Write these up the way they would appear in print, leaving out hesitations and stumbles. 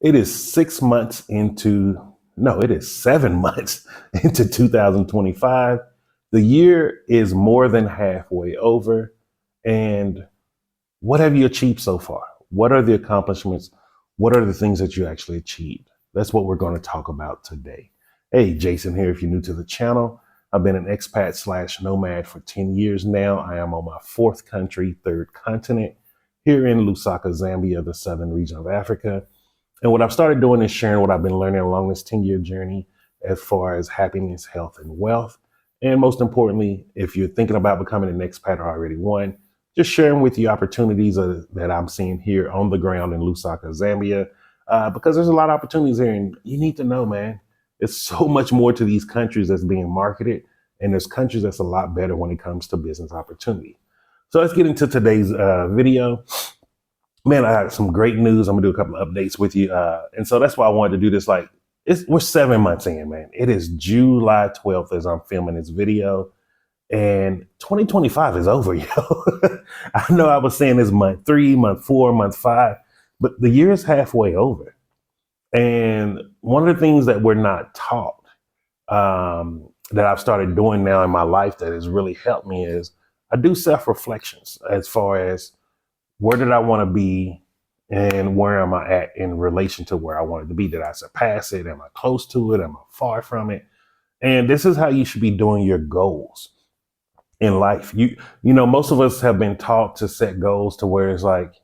It is 6 months into, no, it is 7 months into 2025. The year is more than halfway over. And what have you achieved so far? What are the accomplishments? What are the things that you actually achieved? That's what we're going to talk about today. Hey, Jason here. If you're new to the channel, I've been an expat slash nomad for 10 years now. I am on my fourth country, third continent, here in Lusaka, Zambia, the southern region of Africa. And what I've started doing is sharing what I've been learning along this 10-year journey as far as happiness, health, and wealth. And most importantly, if you're thinking about becoming an expat or already one, just sharing with you opportunities that I'm seeing here on the ground in Lusaka, Zambia, because there's a lot of opportunities here. And you need to know, man, it's so much more to these countries that's being marketed. And there's countries that's a lot better when it comes to business opportunity. So let's get into today's video. Man, I got some great news. I'm gonna do a couple of updates with you, and so that's why I wanted to do this. We're 7 months in, man. It is July 12th as I'm filming this video, and 2025 is over, yo. I know I was saying this month 3, month 4, month 5, but the year is halfway over. And one of the things that we're not taught, that I've started doing now in my life that has really helped me is I do self reflections as far as where did I want to be and where am I at in relation to where I wanted to be? Did I surpass it? Am I close to it? Am I far from it? And this is how you should be doing your goals in life. You know, most of us have been taught to set goals to where it's like,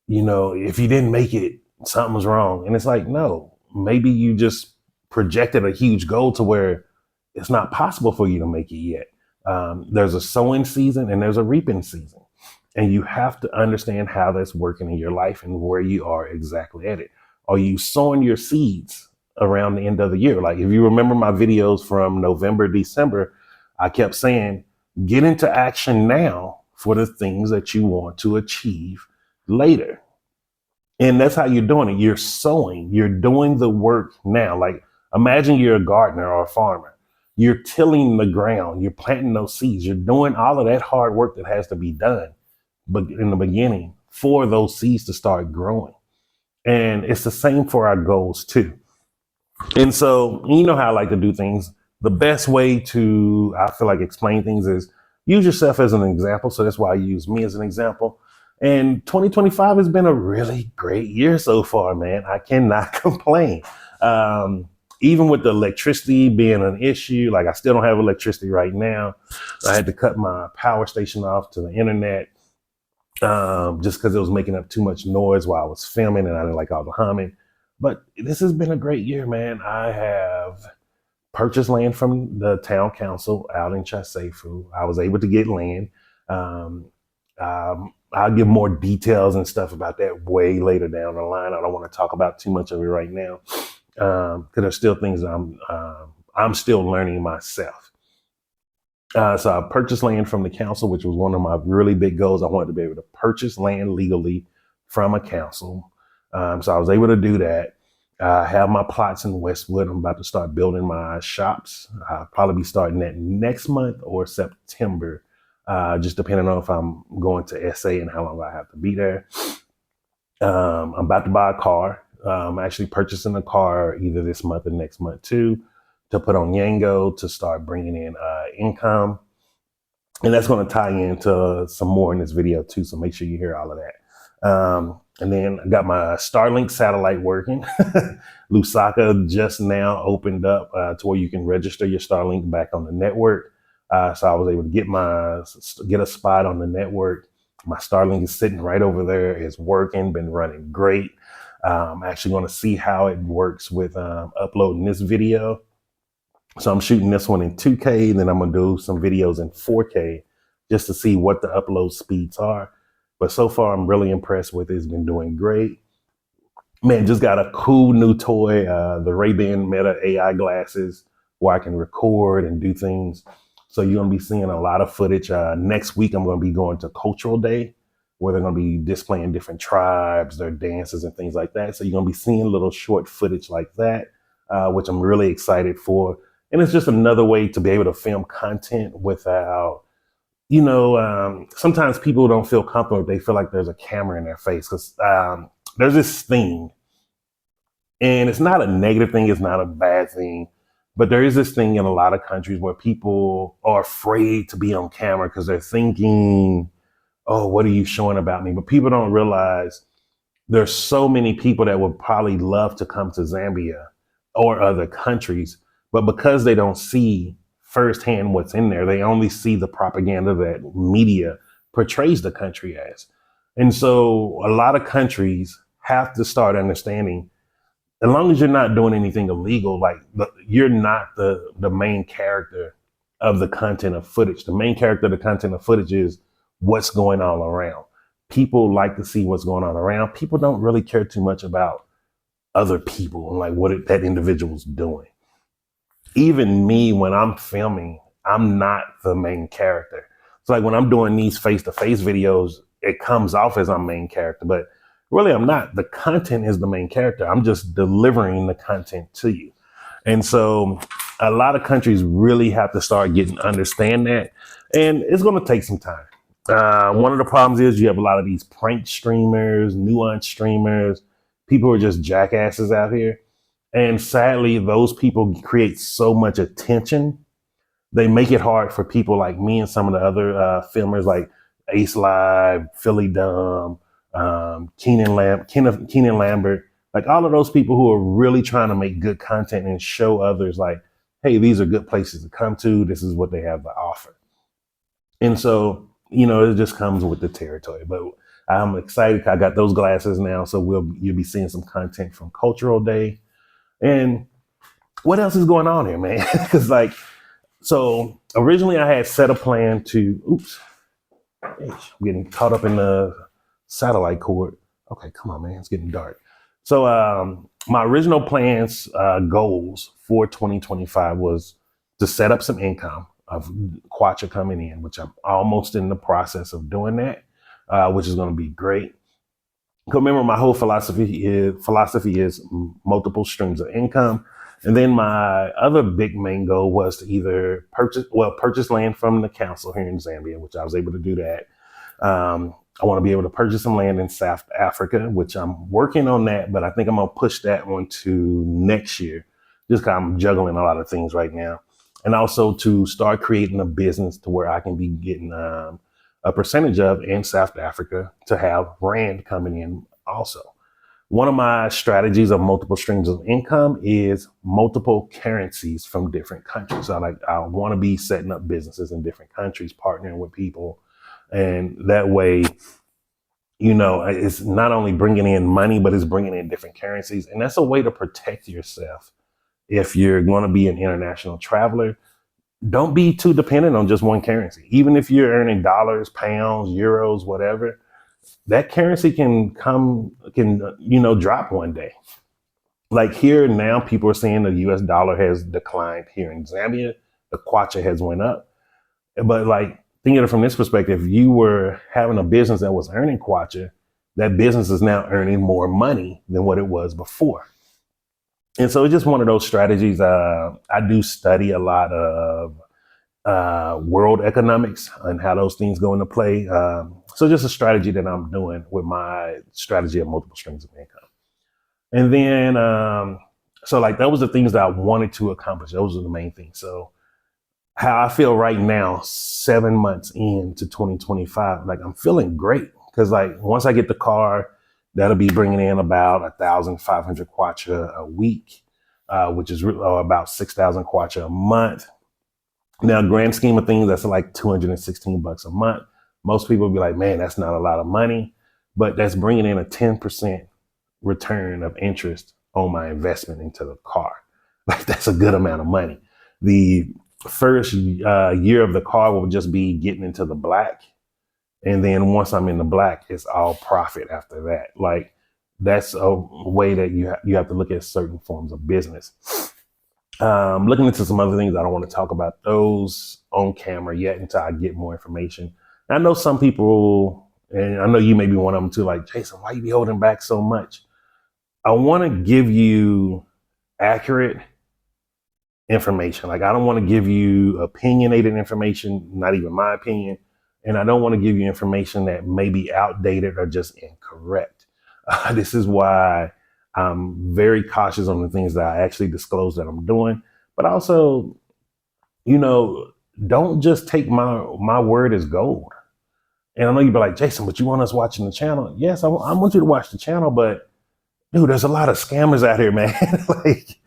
if you didn't make it, something's wrong. And it's like, no, maybe you just projected a huge goal to where it's not possible for you to make it yet. There's a sowing season and there's a reaping season. And you have to understand how that's working in your life and where you are exactly at it. Are you sowing your seeds around the end of the year? Like if you remember my videos from November, December, I kept saying, get into action now for the things that you want to achieve later. And that's how you're doing it. You're sowing, you're doing the work now. Like imagine you're a gardener or a farmer. You're tilling the ground, you're planting those seeds, you're doing all of that hard work that has to be done but in the beginning for those seeds to start growing. And it's the same for our goals too. And so, you know how I like to do things. The best way to, I feel like, explain things is use yourself as an example. So that's why I use me as an example. And 2025 has been a really great year so far, man. I cannot complain. Even with the electricity being an issue, like I still don't have electricity right now. I had to cut my power station off to the internet just because it was making up too much noise while I was filming and I didn't like all the humming. But this has been a great year, man. I have purchased land from the town council out in Chasefu. I was able to get land. Um, I'll give more details and stuff about that way later down the line. I don't want to talk about too much of it right now because there's still things I'm still learning myself. So I purchased land from the council, which was one of my really big goals. I wanted to be able to purchase land legally from a council. So I was able to do that. I have my plots in Westwood. I'm about to start building my shops. I'll probably be starting that next month or September, just depending on if I'm going to SA and how long I have to be there. I'm about to buy a car. I'm actually purchasing a car either this month or next month too, to put on Yango to start bringing in income. And that's going to tie into some more in this video too. So make sure you hear all of that. And then I got my Starlink satellite working. Lusaka just now opened up to where you can register your Starlink back on the network. So I was able to get a spot on the network. My Starlink is sitting right over there. It's working, been running great. I'm actually going to see how it works with uploading this video. So I'm shooting this one in 2K, and then I'm going to do some videos in 4K just to see what the upload speeds are. But so far, I'm really impressed with it. It's been doing great. Man, just got a cool new toy, the Ray-Ban Meta AI glasses, where I can record and do things. So you're going to be seeing a lot of footage. Next week, I'm going to be going to Cultural Day, where they're going to be displaying different tribes, their dances and things like that. So you're going to be seeing little short footage like that, which I'm really excited for. And it's just another way to be able to film content without, sometimes people don't feel comfortable. They feel like there's a camera in their face because there's this thing And it's not a negative thing, it's not a bad thing. But there is this thing in a lot of countries where people are afraid to be on camera because they're thinking, oh, what are you showing about me? But people don't realize there's so many people that would probably love to come to Zambia or other countries, but because they don't see firsthand what's in there, they only see the propaganda that media portrays the country as. And so a lot of countries have to start understanding, as long as you're not doing anything illegal, like you're not the main character of the content of footage. The main character of the content of footage is what's going on around. People like to see what's going on around. People don't really care too much about other people and like that individual's doing. Even me, when I'm filming, I'm not the main character. So like when I'm doing these face-to-face videos, it comes off as I'm main character, but really I'm not. The content is the main character. I'm just delivering the content to you. And so a lot of countries really have to start understand that. And it's going to take some time. One of the problems is you have a lot of these prank streamers, nuance streamers, people who are just jackasses out here. And sadly, those people create so much attention. They make it hard for people like me and some of the other filmers like Ace Live, Philly Dumb, Keenan Lambert, like all of those people who are really trying to make good content and show others like, hey, these are good places to come to. This is what they have to offer. And so, it just comes with the territory. But I'm excited. I got those glasses now, so you'll be seeing some content from Cultural Day. And what else is going on here, man? Because so originally I had set a plan to, I'm getting caught up in the satellite cord. Okay, come on, man, it's getting dark. So my original plans, goals for 2025 was to set up some income of Kwacha coming in, which I'm almost in the process of doing that, which is going to be great. Remember, my whole philosophy is multiple streams of income. And then my other big main goal was to either purchase land from the council here in Zambia, which I was able to do that. I want to be able to purchase some land in South Africa, which I'm working on that, but I think I'm going to push that one to next year, just because I'm juggling a lot of things right now. And also to start creating a business to where I can be getting a percentage of in South Africa to have rand coming in also. One of my strategies of multiple streams of income is multiple currencies from different countries. I want to be setting up businesses in different countries, partnering with people. And that way, it's not only bringing in money, but it's bringing in different currencies. And that's a way to protect yourself. If you're going to be an international traveler, don't be too dependent on just one currency. Even if you're earning dollars, pounds, euros, whatever, that currency can drop one day. Like here now, people are saying the US dollar has declined here in Zambia. The kwacha has went up. But thinking of it from this perspective, if you were having a business that was earning kwacha, that business is now earning more money than what it was before. And so it's just one of those strategies. I do study a lot of world economics and how those things go into play. So just a strategy that I'm doing with my strategy of multiple streams of income. And then, so that was the things that I wanted to accomplish. Those are the main things. So how I feel right now, 7 months into 2025, I'm feeling great because once I get the car, that'll be bringing in about 1,500 kwacha a week, which is about 6,000 kwacha a month. Now, grand scheme of things, that's $216 a month. Most people will be like, man, that's not a lot of money, but that's bringing in a 10% return of interest on my investment into the car. That's a good amount of money. The first year of the car will just be getting into the black. And then once I'm in the black, it's all profit after that. That's a way that you have to look at certain forms of business. Looking into some other things, I don't want to talk about those on camera yet until I get more information. And I know some people, and I know you may be one of them too, Jason, why you be holding back so much? I want to give you accurate information. I don't want to give you opinionated information, not even my opinion. And I don't want to give you information that may be outdated or just incorrect. This is why I'm very cautious on the things that I actually disclose that I'm doing, but also, you know, don't just take my word as gold. And I know you'd be like, Jason, but you want us watching the channel? Yes, I want you to watch the channel, but dude, there's a lot of scammers out here, man. Like,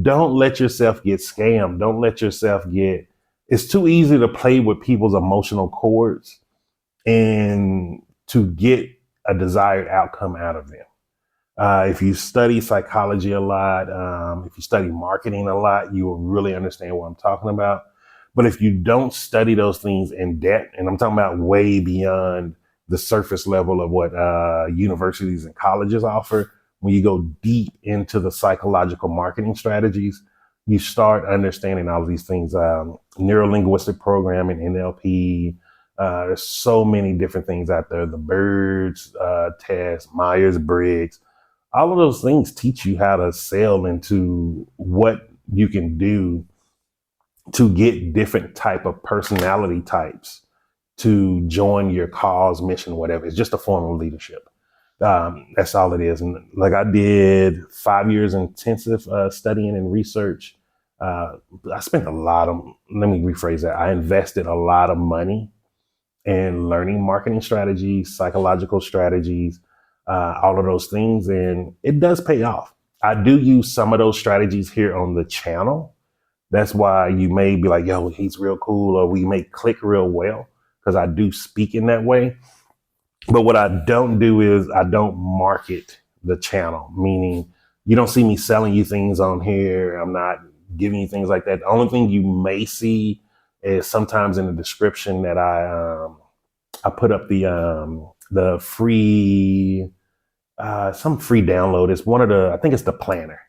don't let yourself get scammed. Don't let yourself get, it's too easy to play with people's emotional cords and to get a desired outcome out of them. If you study psychology a lot, if you study marketing a lot, you will really understand what I'm talking about. But if you don't study those things in depth, and I'm talking about way beyond the surface level of what universities and colleges offer, when you go deep into the psychological marketing strategies, you start understanding all of these things. Neuro-linguistic programming, NLP. There's so many different things out there. The Birds test, Myers-Briggs, all of those things teach you how to sell into what you can do to get different type of personality types to join your cause, mission, whatever. It's just a form of leadership. That's all it is. And like I did 5 years intensive studying and research. I spent a lot of, let me rephrase that. I invested a lot of money in learning marketing strategies, psychological strategies, all of those things. And it does pay off. I do use some of those strategies here on the channel. That's why you may be like, yo, he's real cool, or we may click real well, because I do speak in that way. But what I don't do is I don't market the channel, meaning you don't see me selling you things on here. I'm not giving you things like that. The only thing you may see is sometimes in the description that I put up the free some free download. It's one of the, I think it's the planner,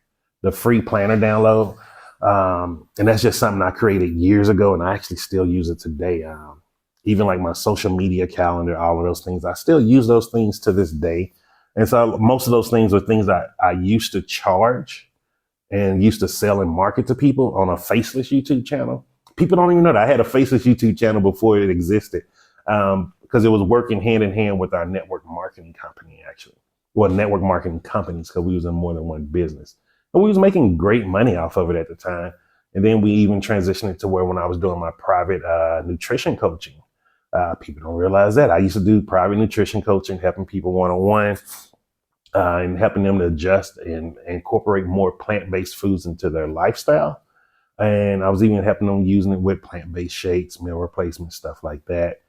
the free planner download. And that's just something I created years ago, and I actually still use it today. Even like my social media calendar, all of those things, I still use those things to this day. And so most of those things are things that I used to charge and used to sell and market to people on a faceless YouTube channel. People don't even know that I had a faceless YouTube channel before it existed, because it was working hand in hand with our network marketing company, actually. Well, network marketing companies, because we was in more than one business. And we was making great money off of it at the time. And then we even transitioned it to where when I was doing my private nutrition coaching, people don't realize that I used to do private nutrition coaching, helping people one-on-one, and helping them to adjust and incorporate more plant-based foods into their lifestyle. And I was even helping them using it with plant-based shakes, meal replacement, stuff like that.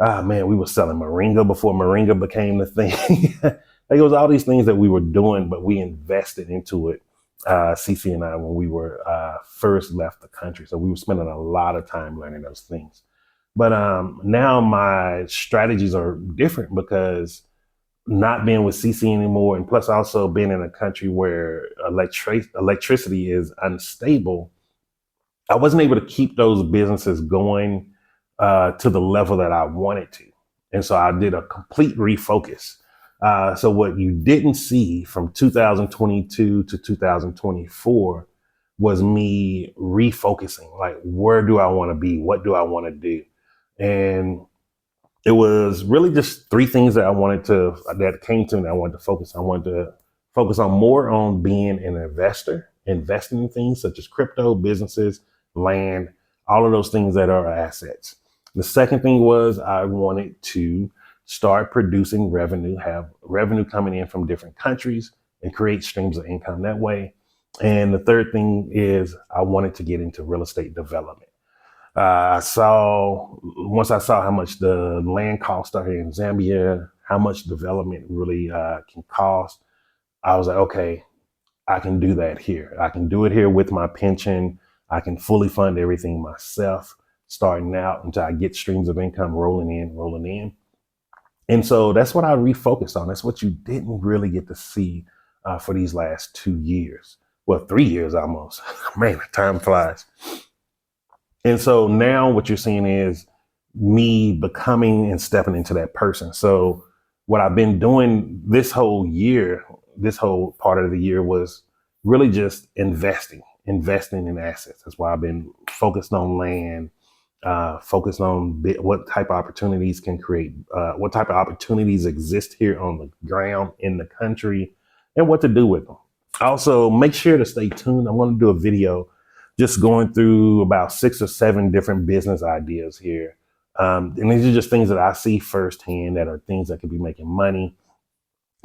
Man, we were selling Moringa before Moringa became the thing. Like, it was all these things that we were doing, but we invested into it, CC and I, when we were first left the country. So we were spending a lot of time learning those things. But now my strategies are different, because not being with CC anymore, and plus also being in a country where electricity is unstable, I wasn't able to keep those businesses going to the level that I wanted to. And so I did a complete refocus. So what you didn't see from 2022 to 2024 was me refocusing. Like, where do I want to be? What do I want to do? And it was really just three things that came to me that I wanted to focus on. I wanted to focus on more on being an investor, investing in things such as crypto, businesses, land, all of those things that are assets. The second thing was I wanted to start producing revenue, have revenue coming in from different countries, and create streams of income that way. And the third thing is I wanted to get into real estate development. Once I saw how much the land costs are here in Zambia, how much development really can cost, I was like, okay, I can do that here. I can do it here with my pension. I can fully fund everything myself, starting out until I get streams of income rolling in. And so that's what I refocused on. That's what you didn't really get to see for these last 2 years. Well, 3 years almost. Man, time flies. And so now what you're seeing is me becoming and stepping into that person. So what I've been doing this whole year, this whole part of the year, was really just investing in assets. That's why I've been focused on land, focused on what type of opportunities can create, what type of opportunities exist here on the ground in the country, and what to do with them. Also, make sure to stay tuned. I'm going to do a video just going through about 6 or 7 different business ideas here. And these are just things that I see firsthand that are things that could be making money.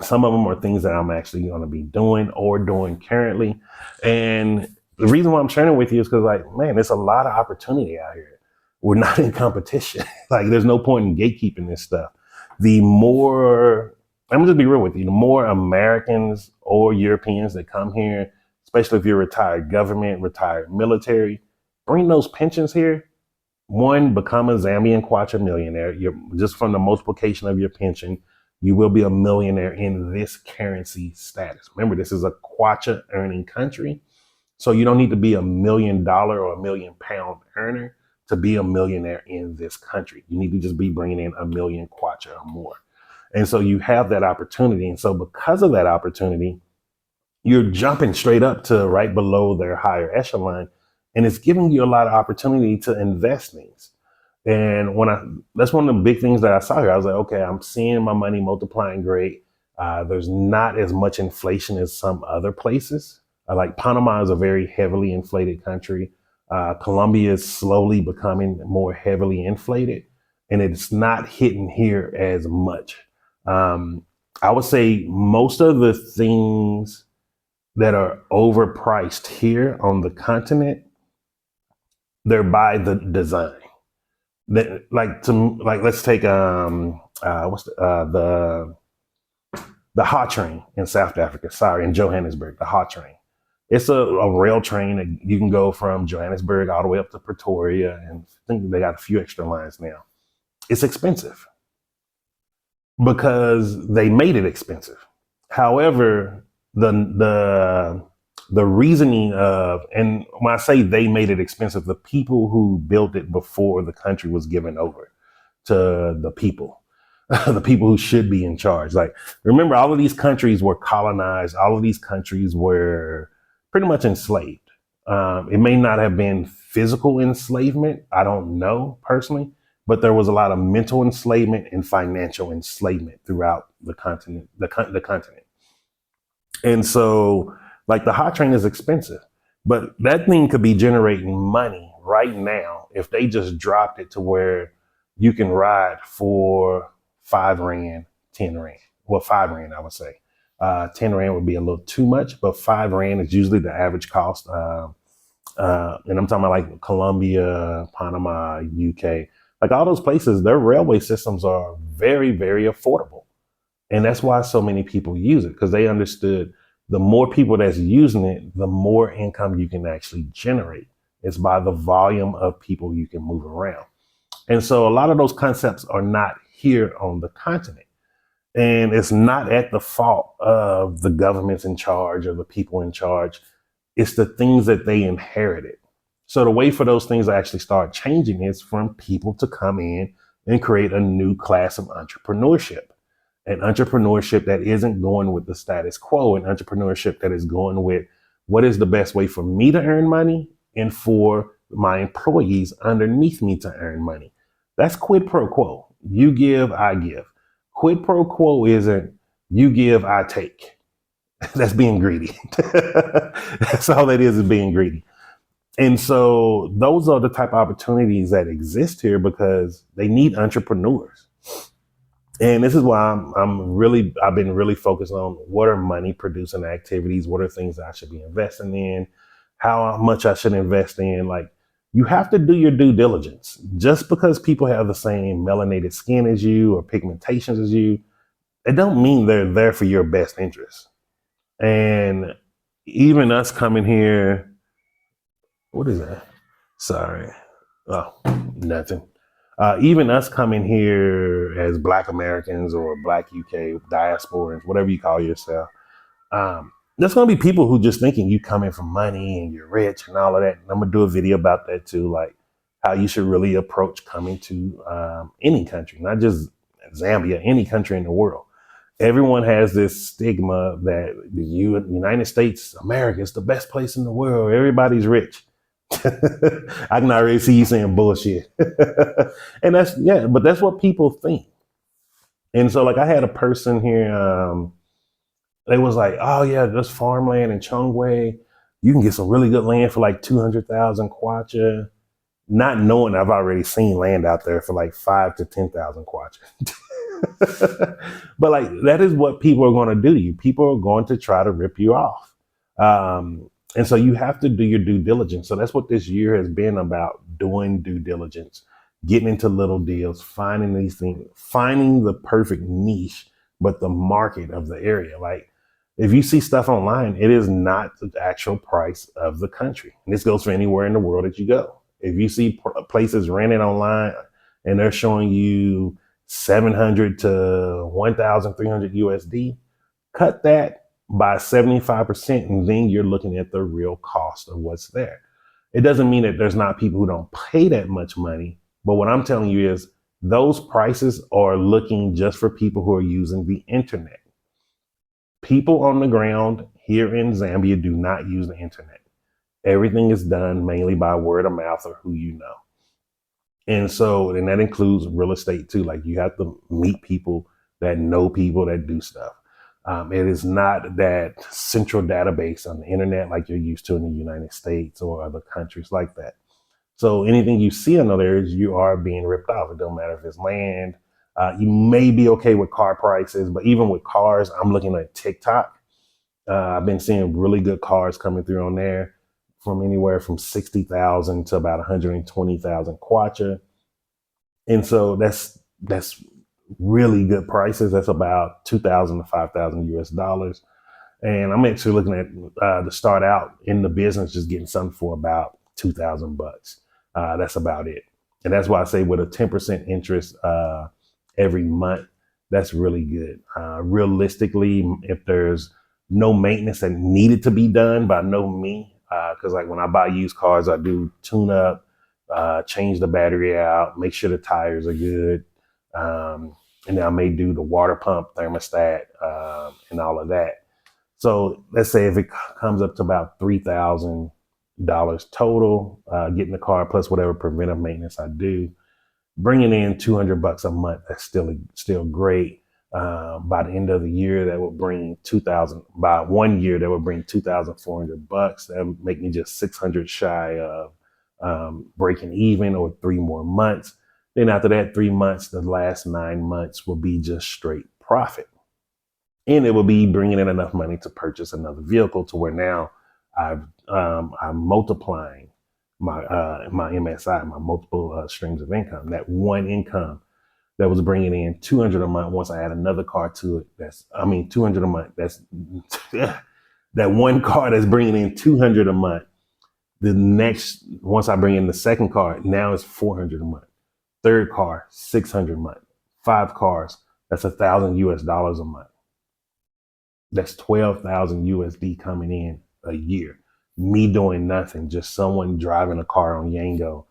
Some of them are things that I'm actually going to be doing or doing currently. And the reason why I'm sharing with you is because, like, man, there's a lot of opportunity out here. We're not in competition. Like, there's no point in gatekeeping this stuff. The more, I'm gonna just be real with you, the more Americans or Europeans that come here, especially if you're retired government, retired military, bring those pensions here. One, become a Zambian Kwacha millionaire. You're just from the multiplication of your pension, you will be a millionaire in this currency status. Remember, this is a Kwacha earning country. So you don't need to be $1 million or £1 million earner to be a millionaire in this country. You need to just be bringing in 1 million kwacha or more. And so you have that opportunity. And so because of that opportunity, you're jumping straight up to right below their higher echelon. And it's giving you a lot of opportunity to invest things. And that's one of the big things that I saw here. I was like, okay, I'm seeing my money multiplying great. There's not as much inflation as some other places. Like Panama is a very heavily inflated country. Colombia is slowly becoming more heavily inflated, and it's not hitting here as much. I would say most of the things that are overpriced here on the continent, they're by the design. That, let's take the hot train in South Africa. Sorry, in Johannesburg, the hot train. It's a rail train that you can go from Johannesburg all the way up to Pretoria, and I think they got a few extra lines now. It's expensive because they made it expensive. However, the reasoning of, and when I say they made it expensive, the people who built it before the country was given over to the people, the people who should be in charge. Like, remember, all of these countries were colonized. All of these countries were pretty much enslaved. It may not have been physical enslavement. I don't know personally, but there was a lot of mental enslavement and financial enslavement throughout the continent, the continent. And so, like, the hot train is expensive, but that thing could be generating money right now if they just dropped it to where you can ride for 5 Rand, 10 Rand. Well, 5 Rand, I would say. 10 Rand would be a little too much, but 5 Rand is usually the average cost. And I'm talking about like Colombia, Panama, UK, like all those places, their railway systems are very, very affordable. And that's why so many people use it, because they understood the more people that's using it, the more income you can actually generate. It's by the volume of people you can move around. And so a lot of those concepts are not here on the continent. And it's not at the fault of the governments in charge or the people in charge. It's the things that they inherited. So the way for those things to actually start changing is from people to come in and create a new class of entrepreneurship. An entrepreneurship that isn't going with the status quo, an entrepreneurship that is going with what is the best way for me to earn money and for my employees underneath me to earn money. That's quid pro quo. You give, I give. Quid pro quo isn't you give, I take. That's being greedy. That's all that is being greedy. And so those are the type of opportunities that exist here because they need entrepreneurs. And this is why I've been really focused on what are money producing activities, what are things that I should be investing in, how much I should invest in. Like, you have to do your due diligence. Just because people have the same melanated skin as you or pigmentations as you, it don't mean they're there for your best interest. And even us coming here, what is that? Sorry. Oh, nothing. Even us coming here as Black Americans or Black UK diasporans, whatever you call yourself, there's going to be people who just thinking you coming from money and you're rich and all of that. And I'm going to do a video about that too, like how you should really approach coming to any country, not just Zambia, any country in the world. Everyone has this stigma that the United States, America is the best place in the world. Everybody's rich. I can already see you saying bullshit. And but that's what people think. And so, like, I had a person here They was like, oh yeah, this farmland in Chongwei, you can get some really good land for like 200,000 kwacha. Not knowing I've already seen land out there for like 5 to 10,000 kwacha. But like that is what people are going to do to you. People are going to try to rip you off. And so you have to do your due diligence. So that's what this year has been about, doing due diligence, getting into little deals, finding these things, finding the perfect niche, but the market of the area. Like if you see stuff online, it is not the actual price of the country. And this goes for anywhere in the world that you go. If you see places rented online and they're showing you 700 to 1,300 USD, cut that by 75%, and then you're looking at the real cost of what's there. It doesn't mean that there's not people who don't pay that much money, but what I'm telling you is those prices are looking just for people who are using the internet. People on the ground here in Zambia do not use the internet. Everything is done mainly by word of mouth or who you know. And so, and that includes real estate too. Like you have to meet people that know people that do stuff. It is not that central database on the internet like you're used to in the United States or other countries like that. So anything you see in other areas, you are being ripped off. It don't matter if it's land. You may be okay with car prices, but even with cars, I'm looking at TikTok. I've been seeing really good cars coming through on there from anywhere from 60,000 to about 120,000 kwacha. And so that's really good prices. That's about 2,000 to 5,000 US dollars. And I'm actually looking at to start out in the business, just getting something for about 2,000 bucks. That's about it. And that's why I say with a 10% interest every month, that's really good. Realistically, if there's no maintenance that needed to be done by no me, because like when I buy used cars, I do tune up, change the battery out, make sure the tires are good. And then I may do the water pump, thermostat, and all of that. So let's say if it comes up to about $3,000 total, getting the car plus whatever preventive maintenance I do, bringing in 200 bucks a month, that's still great. By the end of the year, that would bring 2,000. By 1 year, that would bring 2,400 bucks. That would make me just 600 shy of breaking even, or 3 more months. Then after that 3 months, the last 9 months will be just straight profit. And it will be bringing in enough money to purchase another vehicle to where now I'm multiplying my MSI, my multiple streams of income. That one income that was bringing in 200 a month. Once I add another car to it, 200 a month. That's that one car that's bringing in 200 a month. The next, once I bring in the second car, now it's 400 a month. Third car, 600 a month. 5 cars, that's 1,000 US dollars a month. That's 12,000 USD coming in a year. Me doing nothing, just someone driving a car on Yango,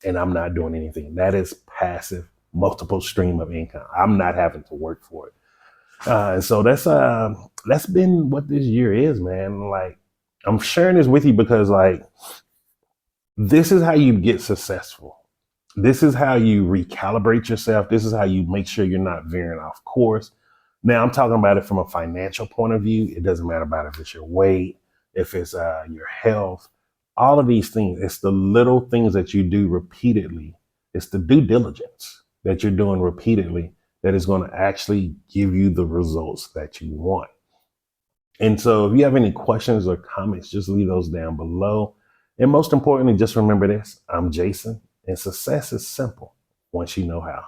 and I'm not doing anything. That is passive, multiple stream of income. I'm not having to work for it. And so that's been what this year is, man. Like I'm sharing this with you because like this is how you get successful. This is how you recalibrate yourself. This is how you make sure you're not veering off course. Now I'm talking about it from a financial point of view. It doesn't matter about if it's your weight, if it's your health, all of these things. It's the little things that you do repeatedly. It's the due diligence that you're doing repeatedly that is going to actually give you the results that you want. And so if you have any questions or comments, just leave those down below. And most importantly, just remember this, I'm Jason, and success is simple once you know how.